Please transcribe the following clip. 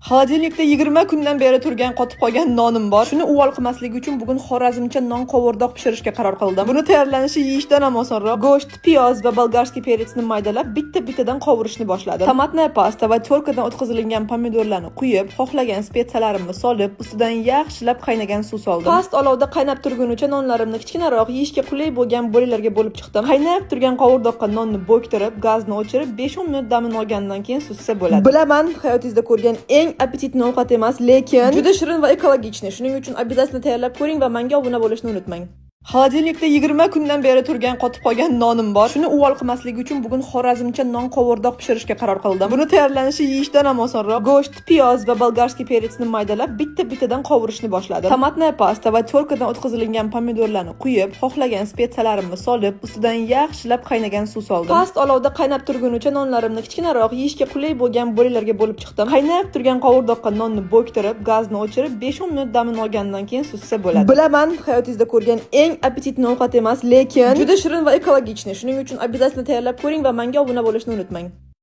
Xolodilnikda 20 kundan beri turgan qotib qolgan nonim bor. Shuni uvol qilmasligi uchun bugun xorazmcha non qovurdoq pishirishga qaror qildim. Buni tayyorlanishi yeyishdan ham osonroq. Go'sht, piyoz va bolgarskiy persni maydalab bitta-bittadan qovurishni boshladim. Tomatni pasta va tyorkadan o'tkazilgan pomidorlarni quyib, xohlagan spetsiyalarimni solib, ustidan yaxshilab qaynagan suv soldim. Past olovda qaynab turgunicha nonlarimni kichkinaroq, yeyishga qulay bo'lgan bo'lilarga bo'lib chiqdim. Qaynab turgan qovurdoqqa nonni bo'ktirib, gazni o'chirib, 5-10 minut damini olgandan keyin suzsa bo'ladi. Bilaman, hayotingizda ko'rgan eng apetitli ovqat emas, lekin juda shirin va ekologichniy. Shuning uchun обязательно tayyorlab ko'ring va menga obuna bo'lishni unutmang. Xolodilnikda 20 kundan beri turgan qotib qolgan nonim bor. Shuni uvol qilmasligi uchun bugun xorazmcha non qovurdoq pishirishga qaror qildim. Buni tayyorlanishi yeyishdan ham osonroq. Go'sht, piyoz va bolgarskiy persni maydalab bitta-bittadan qovurishni boshladim. Tomatni pasta va tyorkadan o'tkazilgan pomidorlarni quyib, xohlagan spetsiyalarimni solib, ustidan yaxshilab qaynagan suv soldim. Past olovda qaynab turgunicha nonlarimni kichkinaroq, yeyishga qulay bo'lgan bo'lilarga bo'lib chiqdim. Qaynab turgan qovurdoqqa nonni bo'ktirib, gazni o'chirib, 5-10 minut damini olgandan keyin suzsa bo'ladi. Bilaman, hayotingizda ko'rgan eng apetitli ovqat emas, lekin juda shirin va ekologichniy. Shuning uchun обязательно tayyorlab ko'ring va menga obuna bo'lishni unutmang.